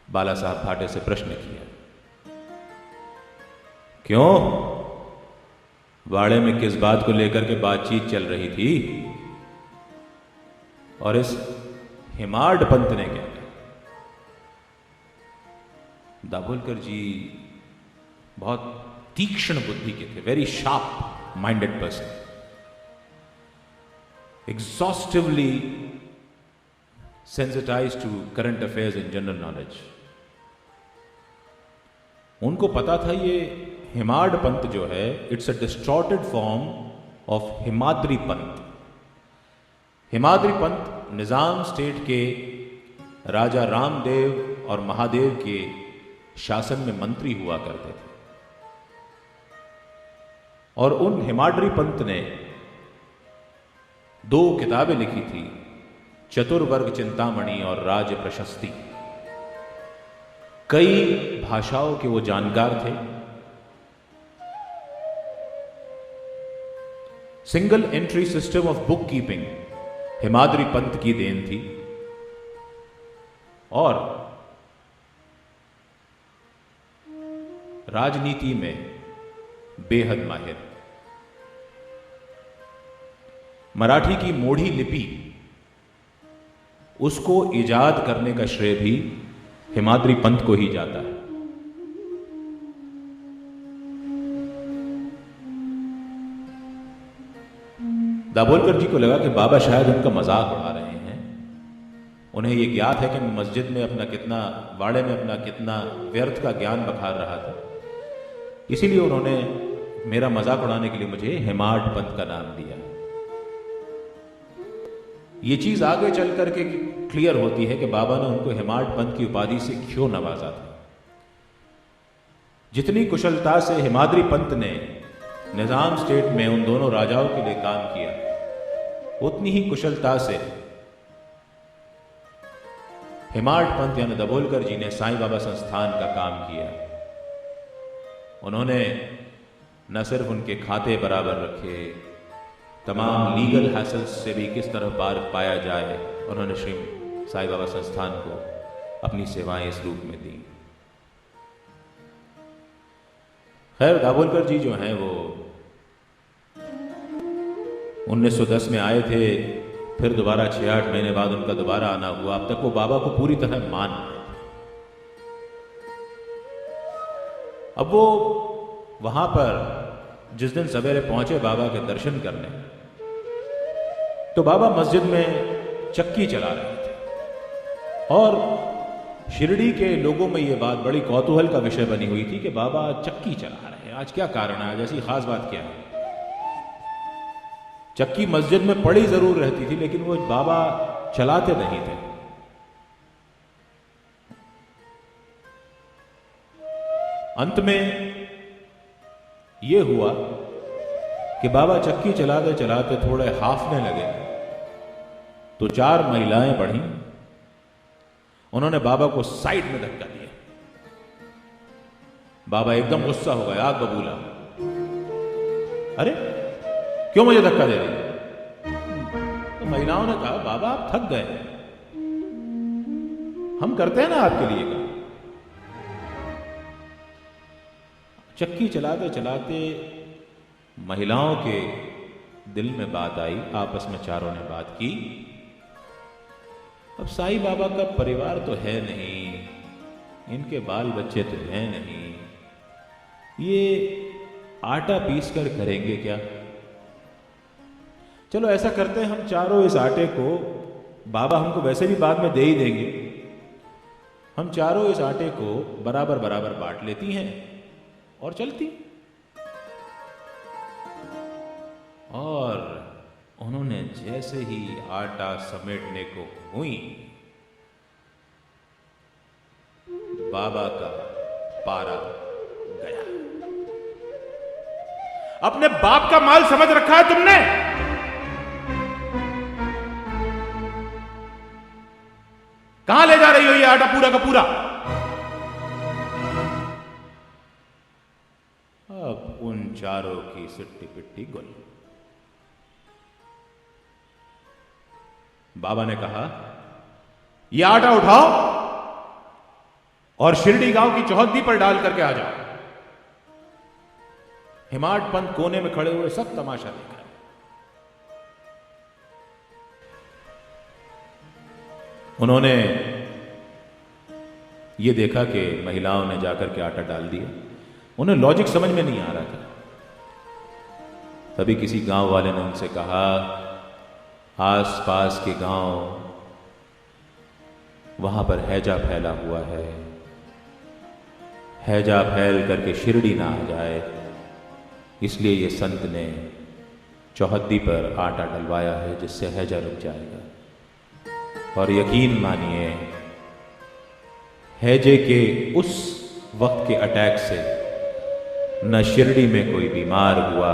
बाला साहब भाटे से प्रश्न किया, क्यों, वाड़े में किस बात को लेकर के बातचीत चल रही थी और इस हेमाड पंत ने क्या कहा? दाभोलकर जी बहुत तीक्ष्ण बुद्धि के थे, very sharp minded person, exhaustively sensitized to current affairs and general knowledge. उनको पता था ये हेमाड पंत जो है it's a distorted form of Himadri Pant. Himadri Pant Nizam state के राजा रामदेव और महादेव के शासन में मंत्री हुआ करते थे, और उन हिमाद्री पंत ने 2 किताबें लिखी थी, चतुर्वर्ग चिंतामणि और राज प्रशस्ति। कई भाषाओं के वो जानकार थे। Single entry system of book keeping Himadri Pant की देन थी, और राजनीति में बेहद माहिर। मराठी की मोढ़ी लिपि उसको इजाद करने का श्रेय भी हिमाद्री पंत को ही जाता है। दाभोलकर जी को लगा कि बाबा शायद उनका मजाक उड़ा रहे हैं। उन्हें यह ज्ञात है कि मैं मस्जिद में अपना कितना, वाड़े में अपना कितना व्यर्थ का ज्ञान बखार रहा था, इसीलिए उन्होंने मेरा मजाक उड़ाने के लिए मुझे हेमाड पंत का नाम दिया। ये चीज आगे चल करके क्लियर होती है कि बाबा ने उनको हेमाड पंत की उपाधि से क्यों नवाजा था। जितनी कुशलता से हिमाद्री पंत ने निजाम स्टेट में उन दोनों राजाओं के लिए काम किया, उतनी ही कुशलता से हेमाड पंत यानी दाभोलकर जी ने साईं बाबा संस्थान का काम किया। उन्होंने न सिर्फ उनके खाते बराबर रखे, तमाम लीगल हैसल्स से भी किस तरह पार पाया जाए, उन्होंने श्री साईं बाबा संस्थान को अपनी सेवाएं इस रूप में दी। खैर, दाभोलकर जी जो हैं वो 1910 में आए थे, फिर दोबारा 6-8 महीने बाद उनका दोबारा आना हुआ। अब तक वो बाबा को पूरी तरह मान गए। अब वो वहां पर जिस दिन सवेरे पहुंचे बाबा के दर्शन करने, तो बाबा मस्जिद में चक्की चला रहे थे, और शिरडी के लोगों में यह बात बड़ी कौतूहल का विषय बनी हुई थी कि बाबा चक्की चला रहे हैं, आज क्या कारण है, आज ऐसी खास बात क्या है। चक्की मस्जिद में पड़ी जरूर रहती थी, लेकिन वो बाबा चलाते नहीं थे। अंत में यह हुआ कि बाबा चक्की चलाते चलाते थोड़े हाफने लगे, तो 4 महिलाएं बढ़ी, उन्होंने बाबा को साइड में धक्का दिया। बाबा एकदम गुस्सा हो गए, आग बबूला, अरे क्यों मुझे धक्का दे रही? तो महिलाओं ने कहा, बाबा आप थक गए, हम करते हैं ना आपके लिए काम। चक्की चलाते चलाते महिलाओं के दिल में बात आई, आपस में चारों ने बात की, अब साईं बाबा का परिवार तो है नहीं, इनके बाल बच्चे तो हैं नहीं, ये आटा पीस कर करेंगे क्या? चलो ऐसा करते हैं, हम चारों इस आटे को, बाबा हमको वैसे भी बाद में दे ही देंगे, हम चारों इस आटे को बराबर बराबर बांट लेती हैं और चलती। और उन्होंने जैसे ही आटा समेटने को हुई, बाबा का पारा गया। अपने बाप का माल समझ रखा है तुमने? कहां ले जा रही हो ये आटा पूरा का पूरा? अब उन चारों की सिट्टी पिट्टी गुल। बाबा ने कहा, यह आटा उठाओ और शिरडी गांव की चौहद्दी पर डाल करके आ जाओ। हिमाड पंत कोने में खड़े हुए सब तमाशा देख रहे हैं। उन्होंने ये देखा कि महिलाओं ने जाकर के आटा डाल दिया। उन्हें लॉजिक समझ में नहीं आ रहा था। तभी किसी गांव वाले ने उनसे कहा, आस पास के गांव वहां पर हैजा फैला हुआ है, हैजा फैल करके शिरडी ना आ जाए, इसलिए ये संत ने चौहद्दी पर आटा डलवाया है जिससे हैजा रुक जाएगा। और यकीन मानिए, हैजे के उस वक्त के अटैक से न शिरडी में कोई बीमार हुआ,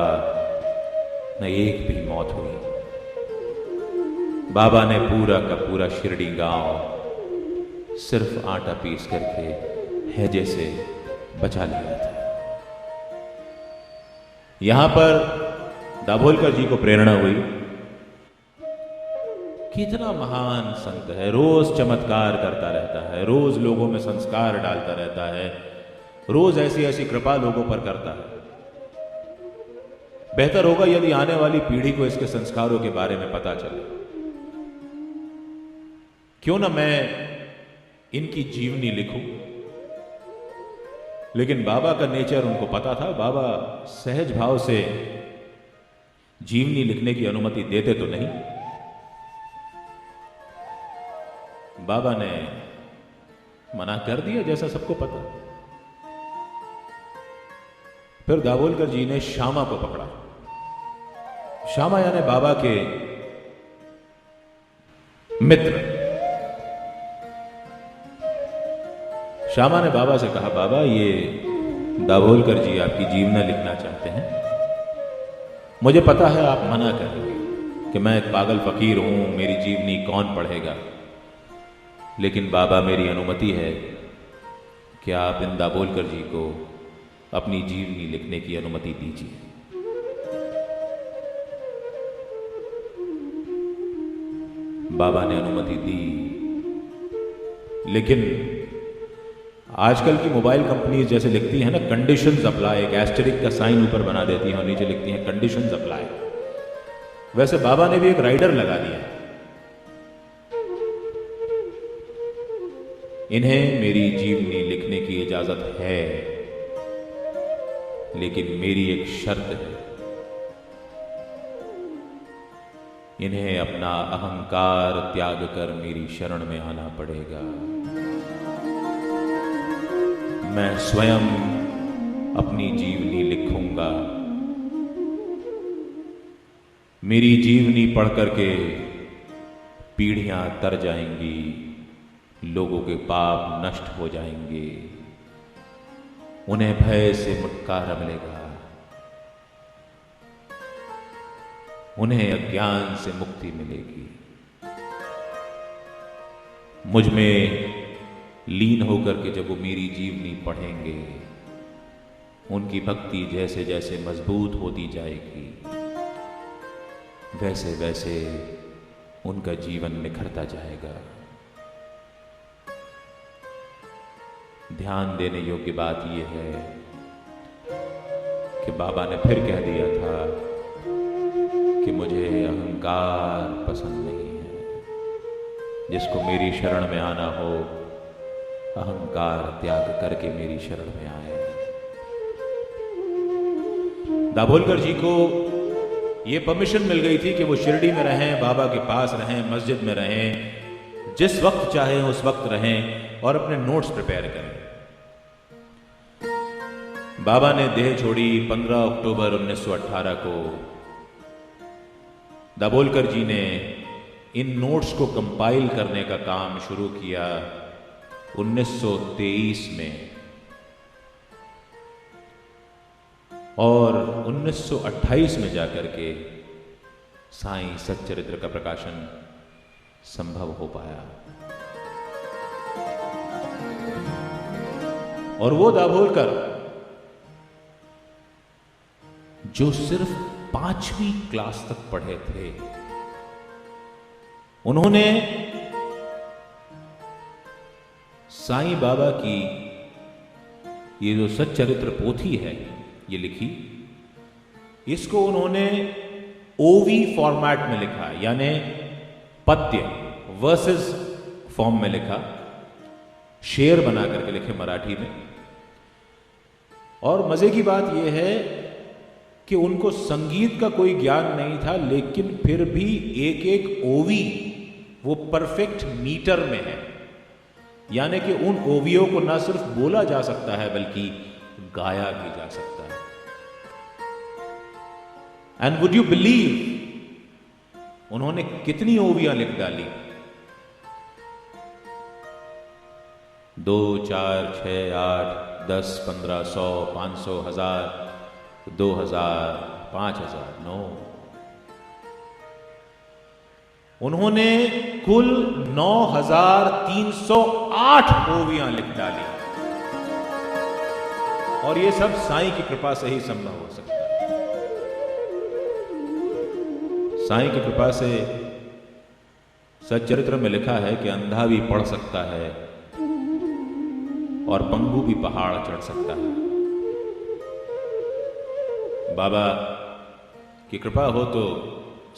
न एक भी मौत हुई। बाबा ने पूरा का पूरा शिरडी गांव सिर्फ आटा पीस करके हैजे से बचा लिया था। यहां पर दाभोलकर जी को प्रेरणा हुई। कितना महान संत है, रोज चमत्कार करता रहता है, रोज लोगों में संस्कार डालता रहता है, रोज ऐसी ऐसी कृपा लोगों पर करता है। बेहतर होगा यदि आने वाली पीढ़ी को इसके संस्कारों के बारे में पता चले। क्यों ना मैं इनकी जीवनी लिखूं। लेकिन बाबा का नेचर उनको पता था। बाबा सहज भाव से जीवनी लिखने की अनुमति देते तो नहीं। बाबा ने मना कर दिया, जैसा सबको पता। फिर दाभोलकर जी ने श्यामा को पकड़ा। श्यामा यानी बाबा के मित्र। श्यामा ने बाबा से कहा, बाबा ये दाभोलकर जी आपकी जीवनी लिखना चाहते हैं। मुझे पता है आप मना करेंगे कि मैं एक पागल फकीर हूं, मेरी जीवनी कौन पढ़ेगा। लेकिन बाबा मेरी अनुमति है कि आप इन दाभोलकर जी को अपनी जीवनी लिखने की अनुमति दीजिए। बाबा ने अनुमति दी। लेकिन आजकल की मोबाइल कंपनीज जैसे लिखती हैं ना, कंडीशंस अप्लाई, एक एस्टेरिक का साइन ऊपर बना देती हैं और नीचे लिखती हैं कंडीशंस अप्लाई। वैसे बाबा ने भी एक राइडर लगा दिया। इन्हें मेरी जीवनी लिखने की इजाजत है, लेकिन मेरी एक शर्त है। इन्हें अपना अहंकार त्याग कर मेरी शरण में आना पड़ेगा। मैं स्वयं अपनी जीवनी लिखूंगा। मेरी जीवनी पढ़ करके पीढ़ियां तर जाएंगी, लोगों के पाप नष्ट हो जाएंगे, उन्हें भय से छुटकारा मिलेगा, उन्हें अज्ञान से मुक्ति मिलेगी। मुझ में लीन होकर के जब वो मेरी जीवनी पढ़ेंगे, उनकी भक्ति जैसे जैसे मजबूत होती जाएगी, वैसे वैसे उनका जीवन निखरता जाएगा। ध्यान देने योग्य बात यह है कि बाबा ने फिर कह दिया था कि मुझे अहंकार पसंद नहीं है। जिसको मेरी शरण में आना हो, अहंकार त्याग करके मेरी शरण में आए। दाभोलकर जी को यह परमिशन मिल गई थी कि वो शिरडी में रहें, बाबा के पास रहें, मस्जिद में रहें, जिस वक्त चाहें उस वक्त रहें और अपने नोट्स प्रिपेयर करें। बाबा ने देह छोड़ी 15 अक्टूबर 1918 को। दाभोलकर जी ने इन नोट्स को कंपाइल करने का काम शुरू किया 1923 में, और 1928 में जाकर के साईं सच्चरित्र का प्रकाशन संभव हो पाया। और वो दाभोलकर जो सिर्फ 5वीं क्लास तक पढ़े थे, उन्होंने साईं बाबा की ये जो सच्चरित्र पोथी है ये लिखी, इसको उन्होंने ओवी फॉर्मेट में लिखा, यानी पद्य वर्सेस फॉर्म में लिखा, शेर बना करके लिखे मराठी में। और मजे की बात यह है कि उनको संगीत का कोई ज्ञान नहीं था, लेकिन फिर भी एक एक ओवी वो परफेक्ट मीटर में है, यानी कि उन ओवियों को न सिर्फ बोला जा सकता है बल्कि गाया भी जा सकता है। एंड वुड यू बिलीव उन्होंने कितनी ओवियां लिख डाली? 2, 4, 6, 8, 10, 15, 100, 500, 1000, 2000, 5000, 9। उन्होंने कुल 9308 ओवियां लिख डाली, और ये सब साईं की कृपा से ही संभव हो सकता है। साईं की कृपा से सच्चरित्र में लिखा है कि अंधा भी पढ़ सकता है और पंगु भी पहाड़ चढ़ सकता है। बाबा की कृपा हो तो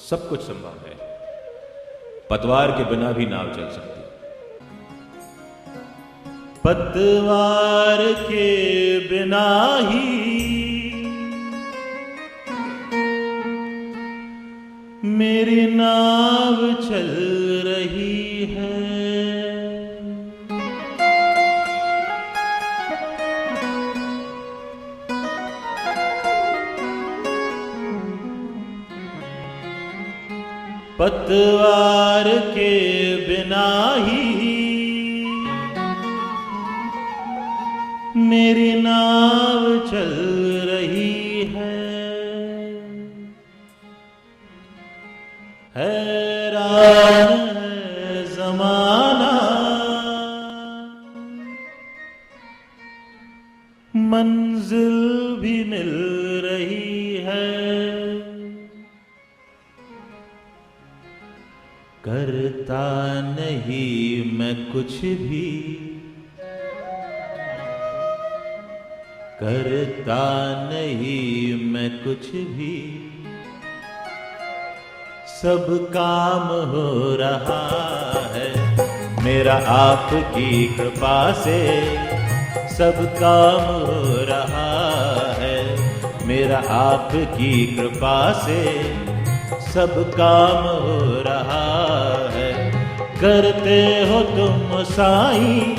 सब कुछ संभव है। पतवार के बिना भी नाव चल सकती है। पतवार के बिना ही मेरी नाव चल रही है। पतवार के बिना ही मेरी नाव चल रही है। हैरान है ज़माना, मंजिल भी मिल रही है। करता नहीं मैं कुछ भी, करता नहीं मैं कुछ भी, सब काम हो रहा है मेरा आपकी कृपा से। सब काम हो रहा है मेरा आपकी कृपा से। सब काम हो रहा है। करते हो तुम साईं,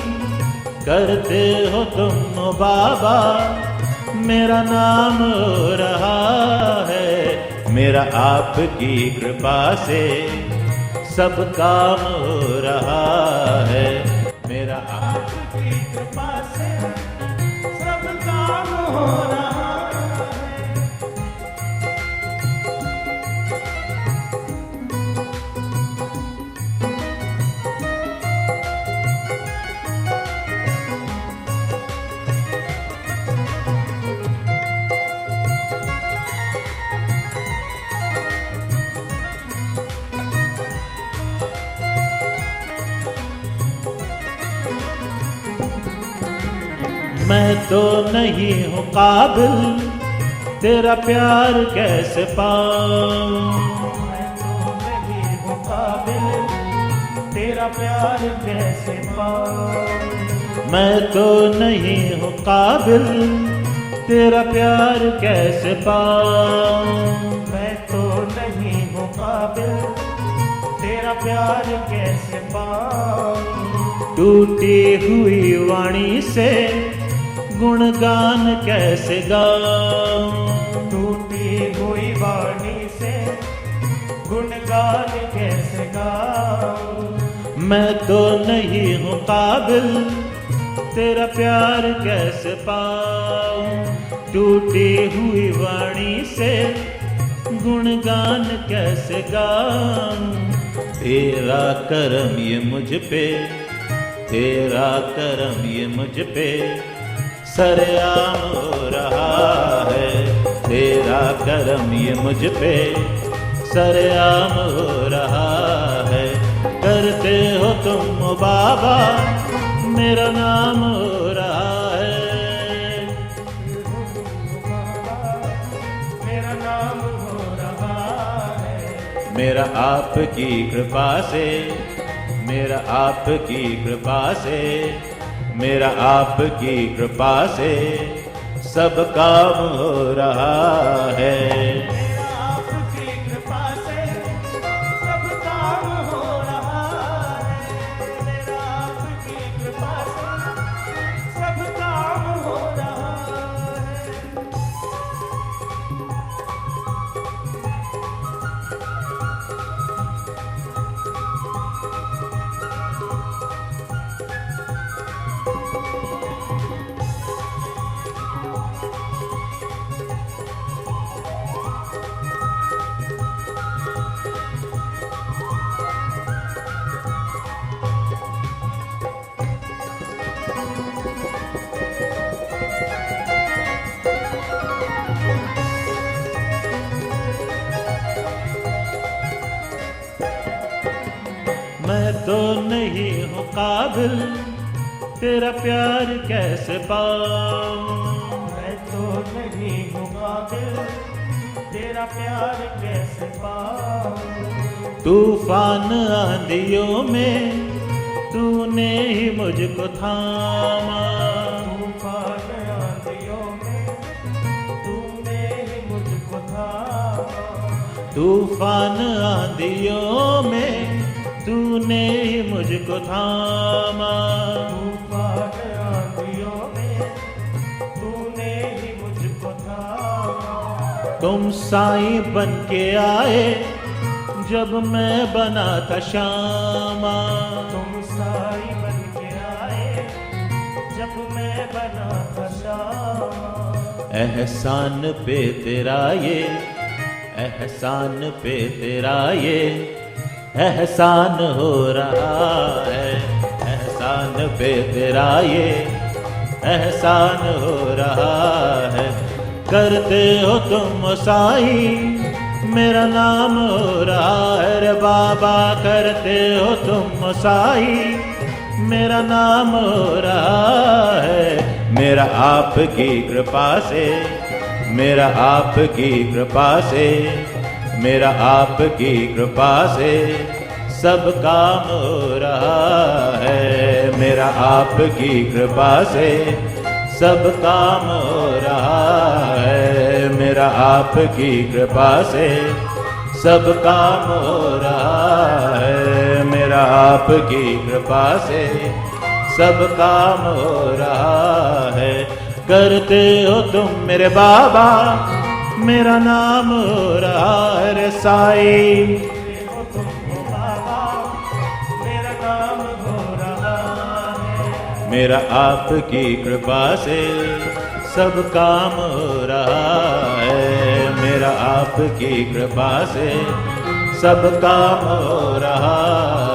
करते हो तुम बाबा, मेरा नाम हो रहा है मेरा आपकी कृपा से। सब काम हो रहा है मेरा आपकी कृपा से। सब काम हो रहा है। मैं तो नहीं हूँ काबिल तेरा प्यार कैसे पाऊं। मैं तो नहीं हूँ काबिल तेरा प्यार कैसे पाऊं। मैं तो नहीं हूँ काबिल तेरा प्यार कैसे पाऊं। मैं तो नहीं हूँ काबिल तेरा प्यार कैसे पाऊं। टूटी हुई वाणी से गुणगान कैसे गाऊं। टूटी हुई वाणी से गुणगान कैसे गाऊं। मैं तो नहीं हूँ काबिल तेरा प्यार कैसे पाऊं। टूटी हुई वाणी से गुणगान कैसे गाऊं। तेरा करम ये मुझ पे, तेरा करम ये मुझ पे सरेआम हो रहा है। तेरा करम ये मुझ पे सरेआम हो रहा है। करते हो तुम बाबा मेरा नाम हो रहा है। मेरा नाम हो रहा है। मेरा आपकी कृपा से, मेरा आपकी कृपा से, मेरा आपकी कृपा से सब काम हो रहा है। मेरा आपकी कृपा से सब काम हो रहा है। मेरा आपकी कृपा से सब काम हो रहा है। मैं तो नहीं हूँ काबिल तेरा प्यार कैसे पाऊं। मैं तो नहीं हूँ काबिल तेरा प्यार कैसे पाऊं। तूफान आंधियों में तूने ही मुझको थामा। तूफान आंधियों में तूने ही मुझको थामा। तूफान आंधियों में तूने ही मुझको थामा। तूफान आंधियों में तूने ही मुझको थामा। तुम साईं बन के आए जब मैं बना था श्यामा। तुम साई बन के आए जब मैं बना था श्यामा। एहसान पे तेरा ये, एहसान पे तेरा ये एहसान हो रहा है। एहसान पे तेरा ये एहसान हो रहा है। करते हो तुम साईं मेरा नाम हो रहा है। रे बाबा करते हो तुम साईं मेरा नाम हो रहा है। मेरा आपकी कृपा से, मेरा आपकी कृपा से, मेरा आपकी कृपा से सब काम हो रहा है। मेरा आपकी कृपा से सब काम हो रहा है। मेरा आपकी कृपा से सब काम हो रहा है। मेरा आपकी कृपा से सब काम हो रहा है। करते हो तुम मेरे बाबा मेरा नाम हो रहा है। रे साईं हो तुम हो बाबा मेरा नाम हो रहा है। मेरा आपकी कृपा से सब काम हो रहा है। मेरा आपकी कृपा से सब काम हो रहा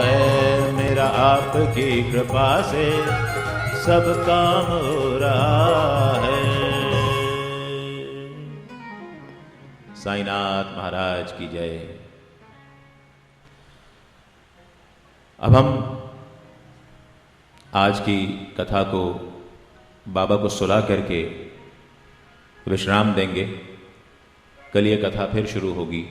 है। मेरा आपकी कृपा से सब काम हो रहा है। साईनाथ महाराज की जय। अब हम आज की कथा को बाबा को सुला करके विश्राम देंगे। कल ये कथा फिर शुरू होगी।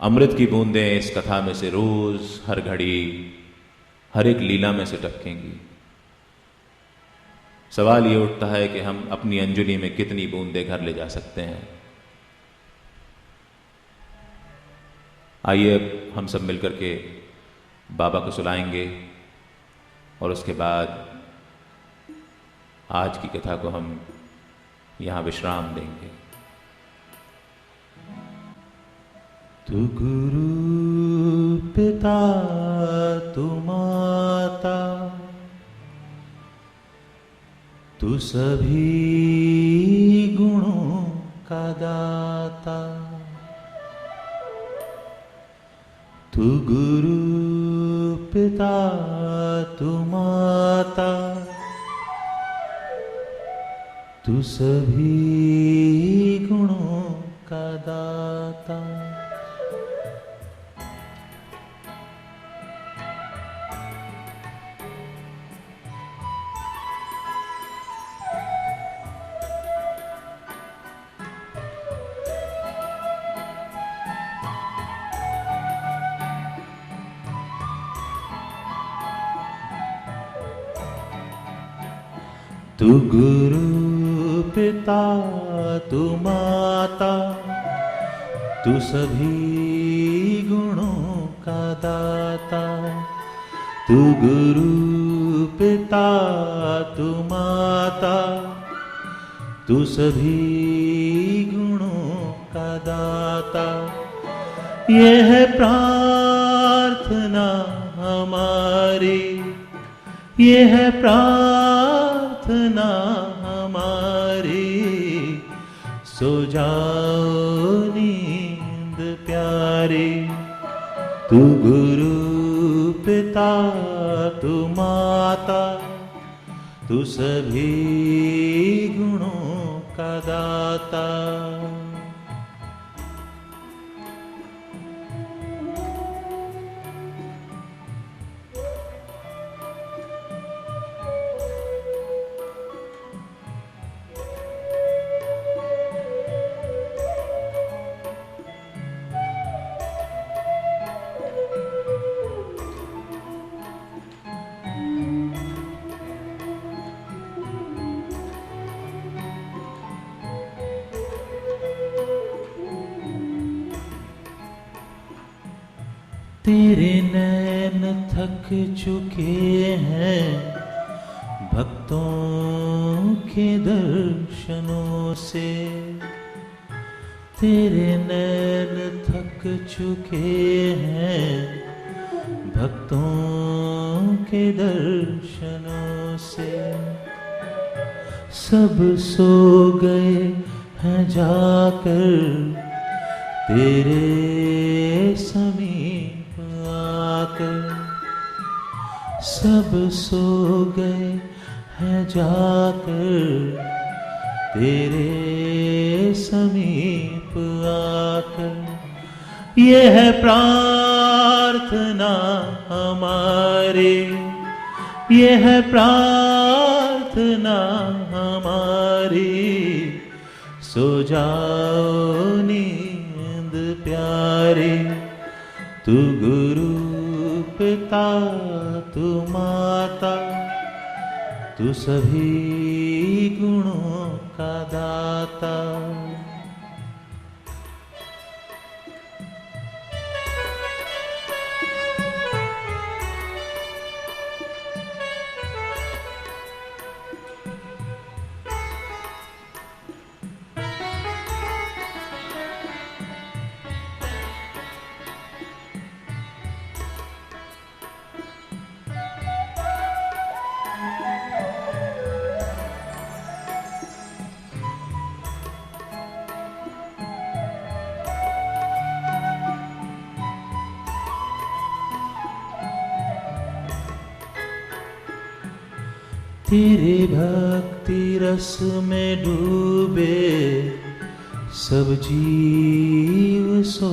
अमृत की बूंदें इस कथा में से रोज हर घड़ी हर एक लीला में से टपकेंगी। सवाल ये उठता है कि हम अपनी अंजलि में कितनी बूंदें घर ले जा सकते हैं। आइए अब हम सब मिलकर के बाबा को सुलाएंगे और उसके बाद आज की कथा को हम यहाँ विश्राम देंगे। तू गुरु पिता तू माता तू सभी गुणों का दाता। तू गुरु पिता तू माता तू सभी गुणों का दाता। तू गुरु पिता तू माता, तू सभी गुणों का दाता। तू गुरु पिता तू माता, तू सभी गुणों का दाता। ये है प्रार्थना हमारी, ये है प्रार्थना हमारी। सो जाओ नींद प्यारी, तू गुरु पिता तू माता, तू सभी गुणों का दाता। तेरे नैन थक चुके हैं भक्तों के दर्शनों से। तेरे नैन थक चुके हैं भक्तों के दर्शनों से। सब सो गए हैं जाकर तेरे समीप आकर। सब सो गए हैं जाकर तेरे समीप आकर। ये है प्रार्थना हमारी, ये है प्रार्थना हमारी। सो जाओ नींद प्यारी, तू गुरु पिता तू माता, तू सभी गुणों का दाता। तेरे भक्ति रस में डूबे सब जीव सो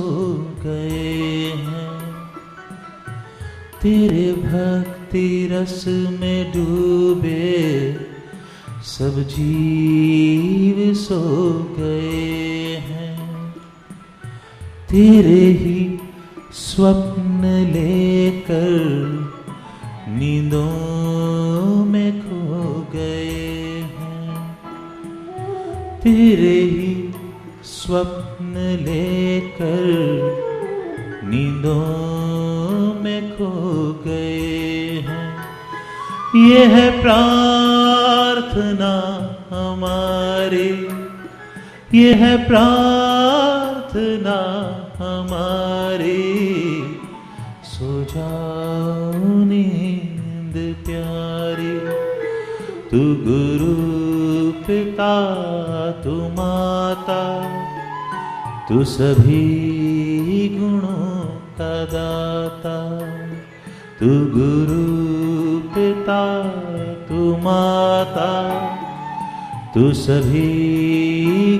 गए हैं। तेरे भक्ति रस में डूबे सब जीव सो गए हैं। तेरे ही स्वप्न लेकर नींदों में खो गए हैं। तेरे ही स्वप्न लेकर नींदों में खो गए हैं। ये है प्रार्थना हमारी, ये है प्रार्थना हमारी। सो जाओ नींद प्यारी, तू गुरु पिता तू माता, तू सभी गुणों का दाता। तू गुरु पिता तू माता, तू सभी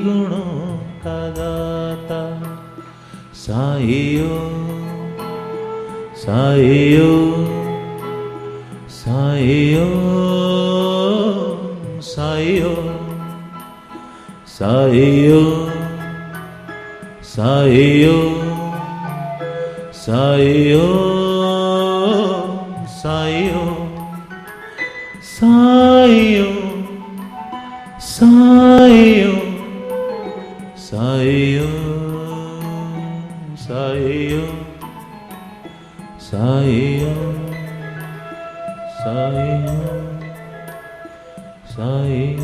गुणों का दाता। साईं साईं साईं साईं साईं साईं साईं साईं साईं साईं साईं साईं साईं साईं साईं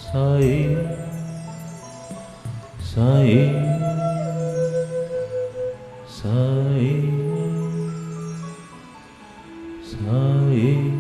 साईं साईं साईं साईं